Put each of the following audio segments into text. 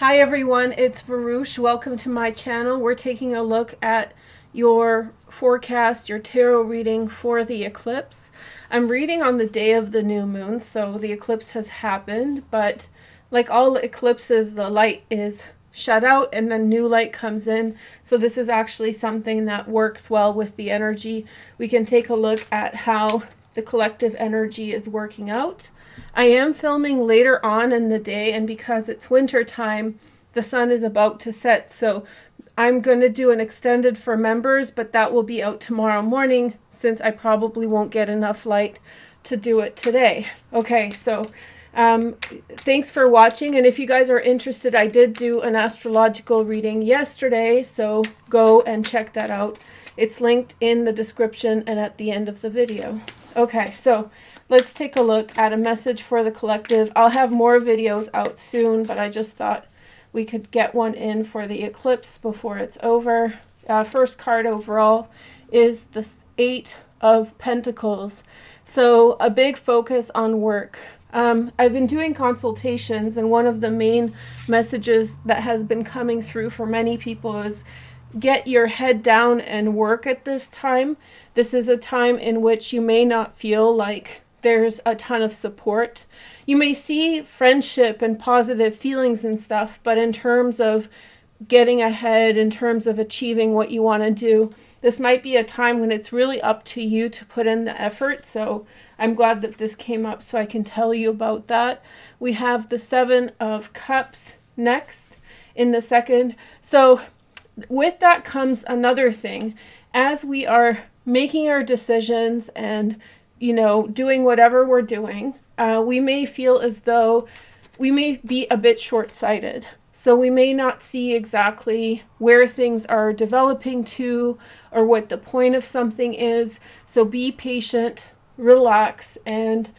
Hi everyone, it's Veroosh. Welcome to my channel. We're taking a look at your forecast, your tarot reading for the eclipse. I'm reading on the day of the new moon, so the eclipse has happened, but like all eclipses, the light is shut out and then new light comes in. So this is actually something that works well with the energy. We can take a look at how the collective energy is working out. I am filming later on in the day, and because it's winter time, the sun is about to set, so I'm going to do an extended for members, but that will be out tomorrow morning since I probably won't get enough light to do it today. Okay, so thanks for watching, and if you guys are interested, I did do an astrological reading yesterday, so go and check that out. It's linked in the description and at the end of the video. Okay, so let's take a look at a message for the collective. I'll have more videos out soon, but I just thought we could get one in for the eclipse before it's over. First card overall is the Eight of Pentacles. So a big focus on work. I've been doing consultations, and one of the main messages that has been coming through for many people is get your head down and work at this time. This is a time in which you may not feel like there's a ton of support. You may see friendship and positive feelings and stuff, but in terms of getting ahead, in terms of achieving what you want to do, this might be a time when it's really up to you to put in the effort. So I'm glad that this came up so I can tell you about that. We have the Seven of Cups next in the second. So with that comes another thing. As we are making our decisions and, you know, doing whatever we're doing, we may feel as though we may be a bit short-sighted. So we may not see exactly where things are developing to or what the point of something is. So be patient, relax, and,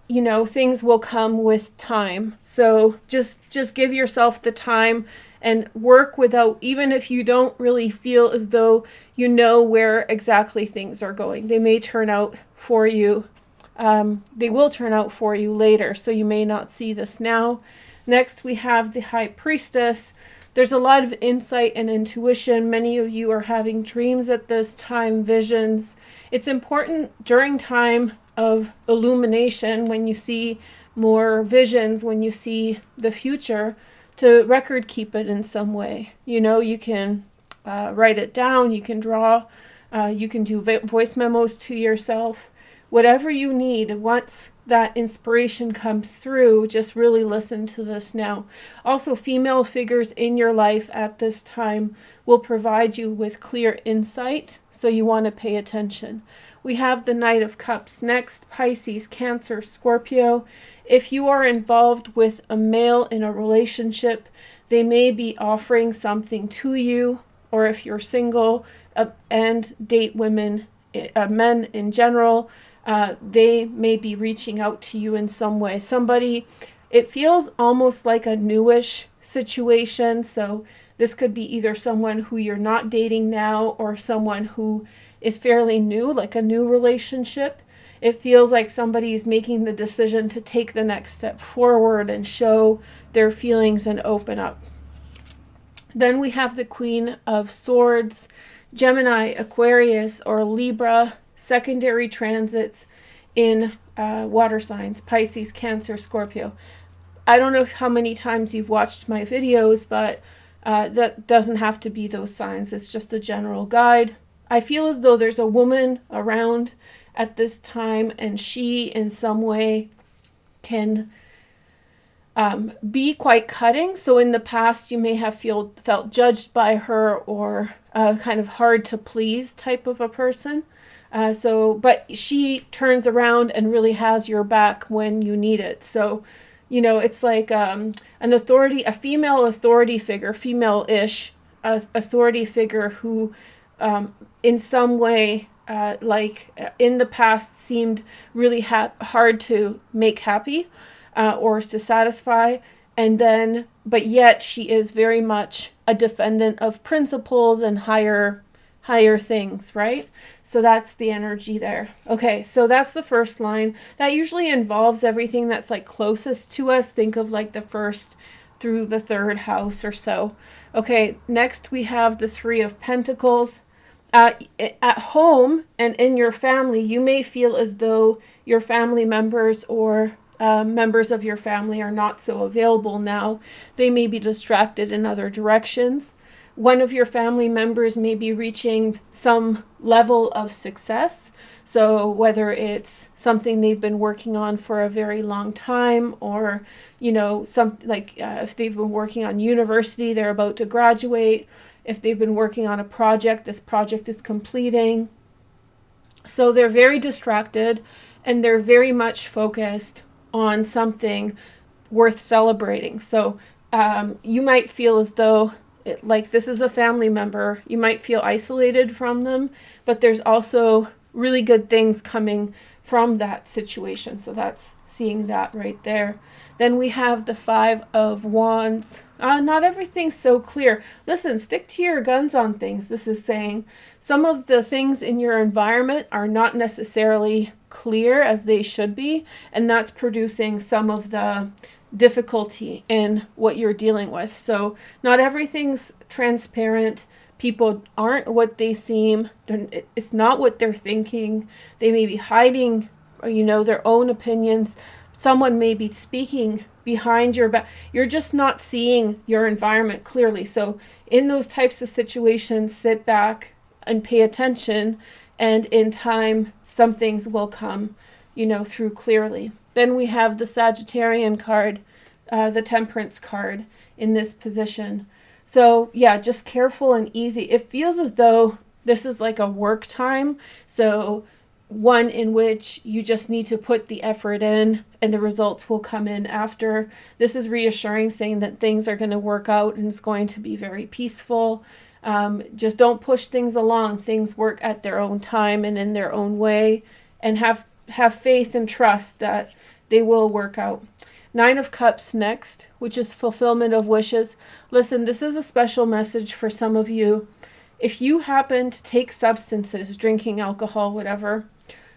you know, things will come with time. So just give yourself the time and work without, even if you don't really feel as though you know where exactly things are going. They may turn out for you. They will turn out for you later, so you may not see this now. Next, we have the High Priestess. There's a lot of insight and intuition. Many of you are having dreams at this time, visions. It's important during time of illumination, when you see more visions, when you see the future, to record keep it in some way. You know, you can write it down, you can draw, you can do voice memos to yourself. Whatever you need, once that inspiration comes through, just really listen to this now. Also, female figures in your life at this time will provide you with clear insight, so you want to pay attention. We have the Knight of Cups next, Pisces, Cancer, Scorpio. If you are involved with a male in a relationship, they may be offering something to you, or if you're single and date women, men in general, they may be reaching out to you in some way. Somebody, it feels almost like a newish situation. So this could be either someone who you're not dating now or someone who is fairly new, like a new relationship. It feels like somebody is making the decision to take the next step forward and show their feelings and open up. Then we have the Queen of Swords, Gemini, Aquarius, or Libra, secondary transits in water signs, Pisces, Cancer, Scorpio. I don't know how many times you've watched my videos, but that doesn't have to be those signs. It's just a general guide. I feel as though there's a woman around at this time, and she in some way can be quite cutting. So in the past, you may have felt judged by her, or kind of hard to please type of a person. But she turns around and really has your back when you need it. So, you know, it's like an authority, a female authority figure, female-ish authority figure who in some way, like in the past, seemed really hard to make happy or to satisfy. And then, but yet she is very much a defendant of principles and higher things, right? So that's the energy there. Okay, so that's the first line. That usually involves everything that's like closest to us. Think of like the first through the 3rd house or so. Okay, next we have the 3 of Pentacles. At home and in your family, you may feel as though your family members or members of your family are not so available now. They may be distracted in other directions. One of your family members may be reaching some level of success. So whether it's something they've been working on for a very long time, or, you know, if they've been working on university, they're about to graduate. If they've been working on a project, this project is completing. So they're very distracted and they're very much focused on something worth celebrating. So you might feel as though like this is a family member. You might feel isolated from them, but there's also really good things coming from that situation. So that's seeing that right there. Then we have the 5 of Wands. Not everything's so clear. Listen, stick to your guns on things. This is saying some of the things in your environment are not necessarily clear as they should be, and that's producing some of the difficulty in what you're dealing with. So not everything's transparent. People aren't what they seem. It's not what they're thinking. They may be hiding, their own opinions. Someone may be speaking behind your back. You're just not seeing your environment clearly. So in those types of situations, sit back and pay attention, and in time, some things will come, through clearly. Then we have the Sagittarian card, the Temperance card in this position. So yeah, just careful and easy. It feels as though this is like a work time. So one in which you just need to put the effort in and the results will come in after. This is reassuring, saying that things are going to work out and it's going to be very peaceful. Just don't push things along. Things work at their own time and in their own way, and have faith and trust that they will work out. 9 of Cups next, which is fulfillment of wishes. Listen, this is a special message for some of you. If you happen to take substances, drinking alcohol, whatever,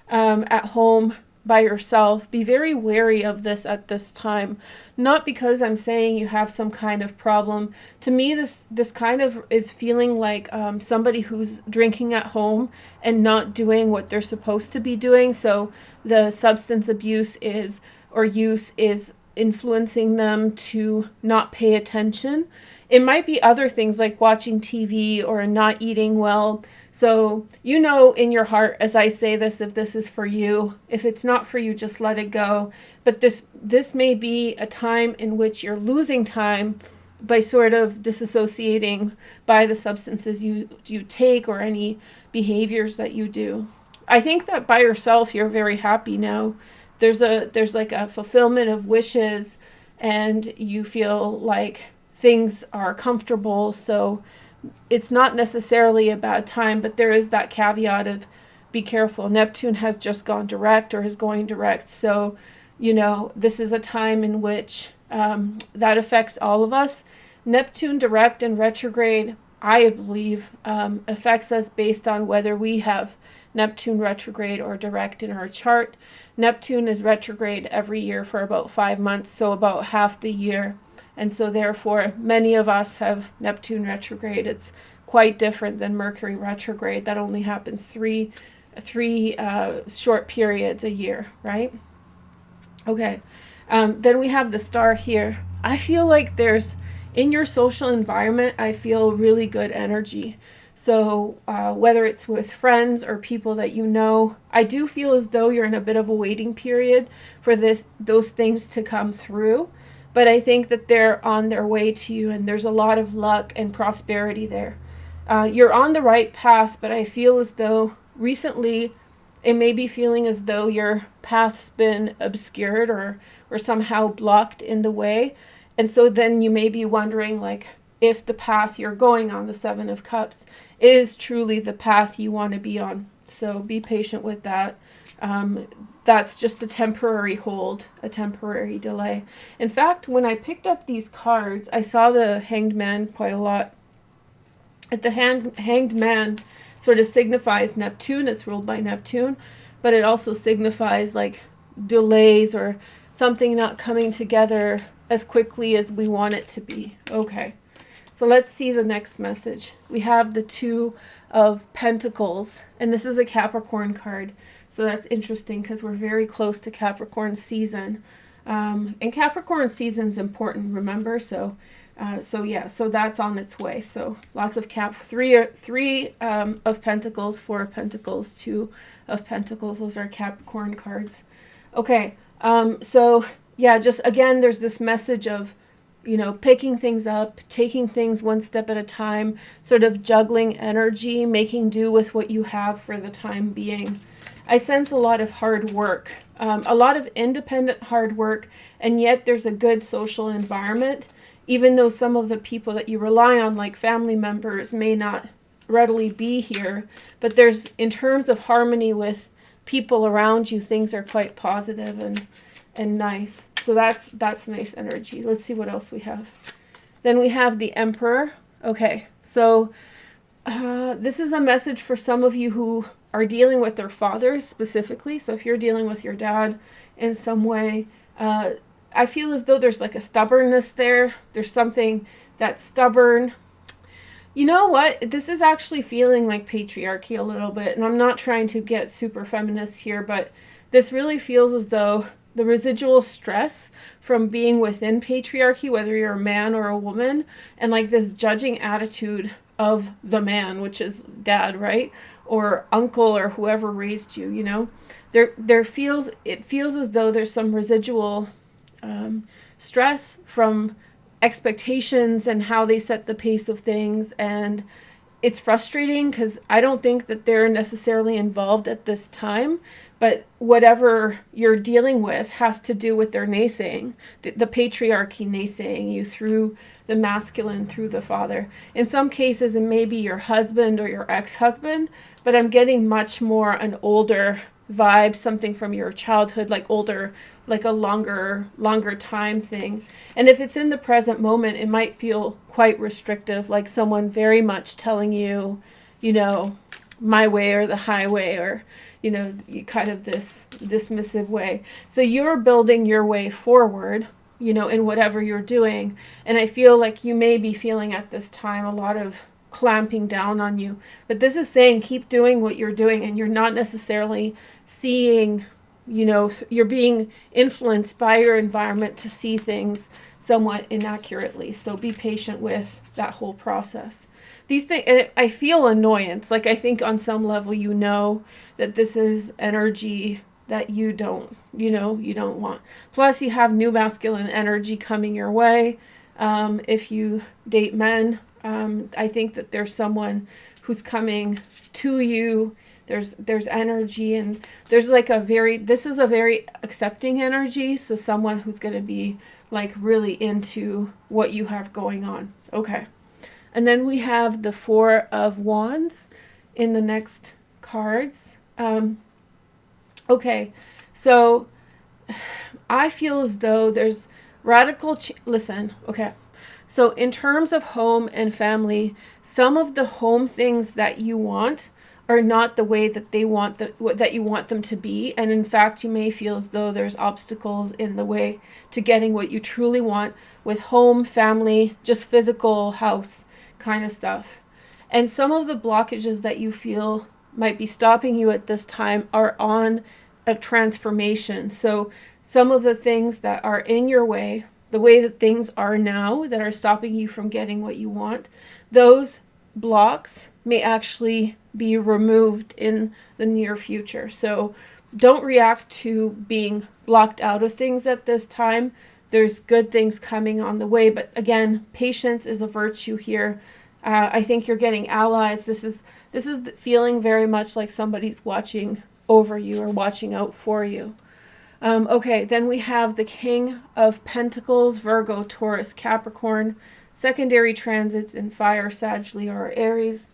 at home by yourself, be very wary of this at this time. Not because I'm saying you have some kind of problem. To me, this kind of is feeling like somebody who's drinking at home and not doing what they're supposed to be doing. So the substance abuse use is influencing them to not pay attention. It might be other things like watching TV or not eating well. So in your heart, as I say this, if this is for you. If it's not for you, just let it go. But this may be a time in which you're losing time by sort of disassociating by the substances you take or any behaviors that you do. I think that by yourself, you're very happy now. There's like a fulfillment of wishes, and you feel like things are comfortable. So it's not necessarily a bad time, but there is that caveat of be careful. Neptune has just gone direct or is going direct. So, this is a time in which that affects all of us. Neptune direct and retrograde, I believe, affects us based on whether we have Neptune retrograde or direct in our chart. Neptune is retrograde every year for about 5 months, so about half the year. And so therefore, many of us have Neptune retrograde. It's quite different than Mercury retrograde. That only happens three short periods a year, right? Okay. Then we have the star here. I feel like in your social environment, I feel really good energy. So whether it's with friends or people that I do feel as though you're in a bit of a waiting period for those things to come through. But I think that they're on their way to you, and there's a lot of luck and prosperity there. You're on the right path, but I feel as though recently it may be feeling as though your path's been obscured or somehow blocked in the way. And so then you may be wondering, if the path you're going on, the 7 of Cups, is truly the path you want to be on. So be patient with that. That's just a temporary hold, a temporary delay. In fact, when I picked up these cards, I saw the Hanged Man quite a lot. The Hanged Man sort of signifies Neptune. It's ruled by Neptune, but it also signifies delays or something not coming together as quickly as we want it to be. Okay. So let's see the next message. We have the Two of Pentacles, and this is a Capricorn card. So that's interesting because we're very close to Capricorn season. And Capricorn season is important, remember? So that's on its way. So lots of three of Pentacles, Four of Pentacles, Two of Pentacles. Those are Capricorn cards. Okay. So yeah, just again, there's this message of, picking things up, taking things one step at a time, sort of juggling energy, making do with what you have for the time being. I sense a lot of hard work, a lot of independent hard work, and yet there's a good social environment, even though some of the people that you rely on, like family members, may not readily be here. But there's, in terms of harmony with people around you, things are quite positive and nice. So that's nice energy. Let's see what else we have. Then we have the Emperor. Okay, so this is a message for some of you who are dealing with their fathers specifically. So if you're dealing with your dad in some way, I feel as though there's like a stubbornness there. There's something that's stubborn. You know what? This is actually feeling like patriarchy a little bit. And I'm not trying to get super feminist here, but this really feels as though the residual stress from being within patriarchy, whether you're a man or a woman, and like this judging attitude of the man, which is dad, right? Or uncle or whoever raised you, it feels as though there's some residual stress from expectations and how they set the pace of things. And it's frustrating because I don't think that they're necessarily involved at this time, but whatever you're dealing with has to do with their naysaying, the patriarchy naysaying you through the masculine, through the father. In some cases, it may be your husband or your ex-husband, but I'm getting much more an older vibe, something from your childhood, like older, like a longer time thing. And if it's in the present moment, it might feel quite restrictive, like someone very much telling you, my way or the highway, or kind of this dismissive way. So you're building your way forward, in whatever you're doing. And I feel like you may be feeling at this time a lot of clamping down on you. But this is saying keep doing what you're doing, and you're not necessarily seeing, you're being influenced by your environment to see things somewhat inaccurately. So be patient with that whole process. These things, and I feel annoyance. Like I think on some level, that this is energy that you don't want. Plus you have new masculine energy coming your way. If you date men, I think that there's someone who's coming to you. There's energy, and there's like this is a very accepting energy. So someone who's going to be like really into what you have going on. Okay. And then we have the Four of Wands in the next cards. Okay, so I feel as though there's radical listen, okay. So in terms of home and family, some of the home things that you want are not the way that they want that you want them to be. And in fact, you may feel as though there's obstacles in the way to getting what you truly want with home, family, just physical house kind of stuff. And some of the blockages that you feel might be stopping you at this time are on a transformation. So some of the things that are in your way, the way that things are now that are stopping you from getting what you want, those blocks may actually be removed in the near future. So don't react to being blocked out of things at this time. There's good things coming on the way, but again, patience is a virtue here. I think you're getting allies. This is feeling very much like somebody's watching over you or watching out for you. Okay, then we have the King of Pentacles, Virgo, Taurus, Capricorn, secondary transits in fire, Sag, Leo, or Aries.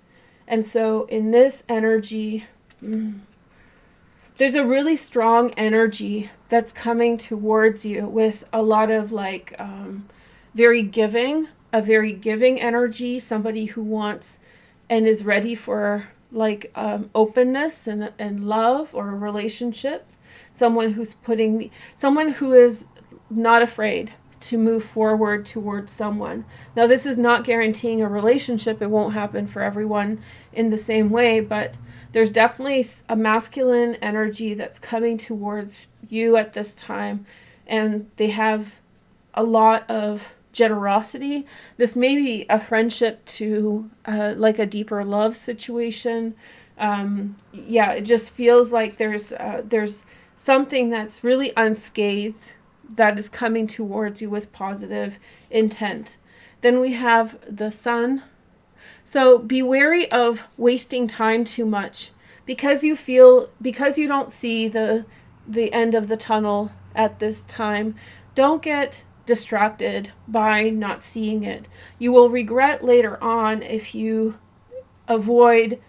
And so in this energy, there's a really strong energy that's coming towards you with a lot of like very giving energy, somebody who wants and is ready for like openness and love or a relationship, someone who is not afraid to move forward towards someone. Now, this is not guaranteeing a relationship. It won't happen for everyone in the same way, but there's definitely a masculine energy that's coming towards you at this time, and they have a lot of generosity. This may be a friendship to like a deeper love situation. Yeah, it just feels like there's something that's really unscathed that is coming towards you with positive intent. Then we have the Sun. So be wary of wasting time too much because you don't see the end of the tunnel at this time. Don't get distracted by not seeing it. You will regret later on if you avoid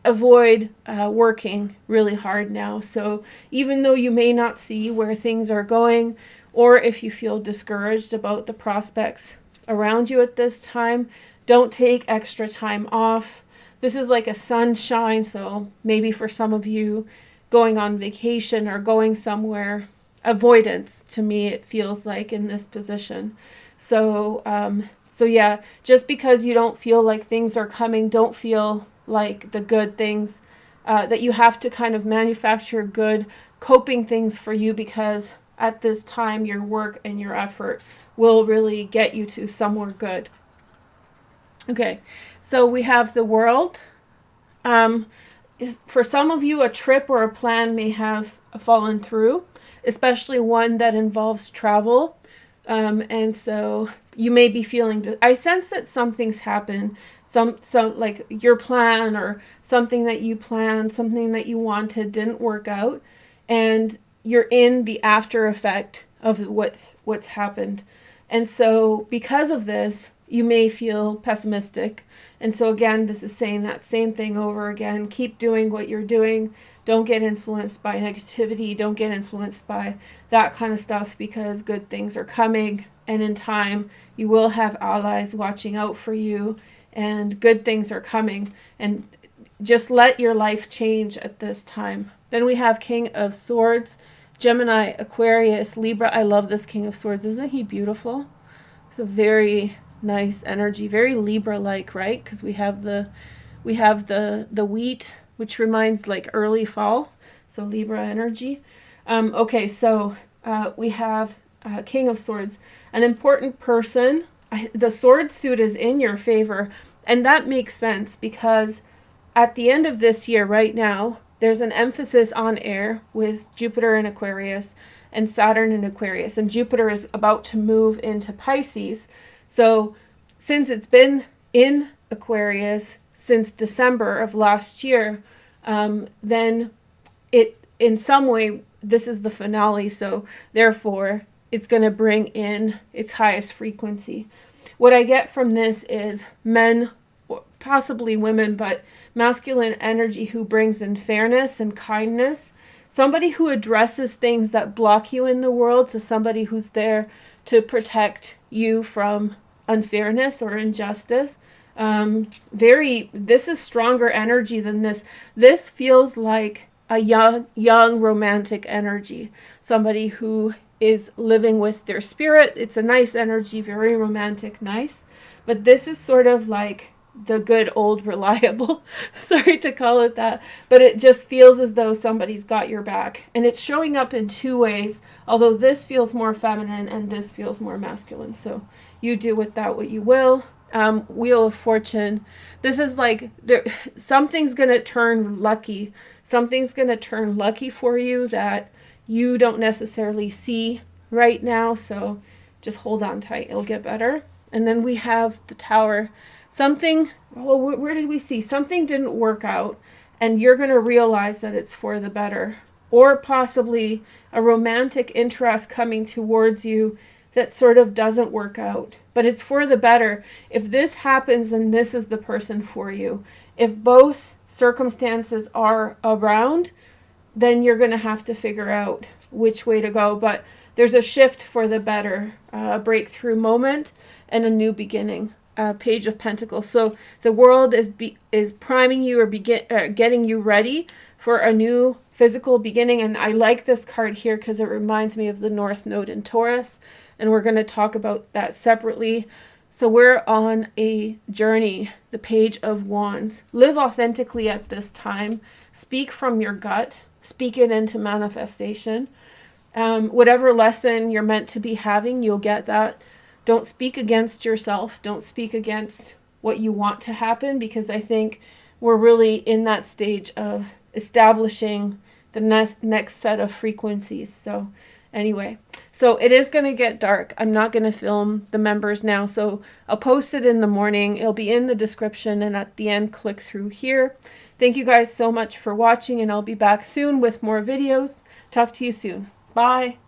working really hard now. So even though you may not see where things are going, or if you feel discouraged about the prospects around you at this time, don't take extra time off. This is like a sunshine, so maybe for some of you going on vacation or going somewhere, avoidance to me it feels like in this position. So yeah, just because you don't feel like things are coming, don't feel like the good things, that you have to kind of manufacture good coping things for you, because at this time your work and your effort will really get you to somewhere good. Okay, so we have the World. For some of you, a trip or a plan may have fallen through, especially one that involves travel. And so you may be feeling, I sense that something's happened, some like your plan or something that you planned, something that you wanted didn't work out, and you're in the after effect of what's happened. And so because of this, you may feel pessimistic. And so again, this is saying that same thing over again. Keep doing what you're doing. Don't get influenced by negativity. Don't get influenced by that kind of stuff, because good things are coming. And in time, you will have allies watching out for you, and good things are coming. And just let your life change at this time. Then we have King of Swords, Gemini, Aquarius, Libra. I love this King of Swords. Isn't he beautiful? It's a very nice energy, very Libra-like, right? Because we have the wheat, which reminds like early fall, so Libra energy. Okay, so we have King of Swords, an important person. The sword suit is in your favor, and that makes sense because at the end of this year, right now, there's an emphasis on air with Jupiter in Aquarius and Saturn in Aquarius, and Jupiter is about to move into Pisces. So since it's been in Aquarius since December of last year, then it, in some way, this is the finale. So therefore, it's going to bring in its highest frequency. What I get from this is men, possibly women, but masculine energy who brings in fairness and kindness. Somebody who addresses things that block you in the world. So somebody who's there to protect you from unfairness or injustice. This is stronger energy than this. This feels like a young romantic energy. Somebody who is living with their spirit. It's a nice energy, very romantic, nice. But this is sort of like the good old reliable, sorry to call it that, but it just feels as though somebody's got your back. And it's showing up in two ways, although this feels more feminine and this feels more masculine. So you do with that what you will. Wheel of Fortune. This is like something's going to turn lucky. Something's going to turn lucky for you that you don't necessarily see right now. So just hold on tight. It'll get better. And then we have the Tower. Where did we see? Something didn't work out, and you're going to realize that it's for the better. Or possibly a romantic interest coming towards you that sort of doesn't work out, but it's for the better. If this happens, then this is the person for you. If both circumstances are around, then you're going to have to figure out which way to go. But there's a shift for the better, a breakthrough moment, and a new beginning. Page of Pentacles. So the World is priming you or getting you ready for a new physical beginning. And I like this card here because it reminds me of the North Node in Taurus. And we're going to talk about that separately. So we're on a journey, the Page of Wands. Live authentically at this time. Speak from your gut. Speak it into manifestation. Whatever lesson you're meant to be having, you'll get that. Don't speak against yourself. Don't speak against what you want to happen, because I think we're really in that stage of establishing the next set of frequencies. So anyway, so it is going to get dark. I'm not going to film the members now, so I'll post it in the morning. It'll be in the description, and at the end, click through here. Thank you guys so much for watching, and I'll be back soon with more videos. Talk to you soon. Bye.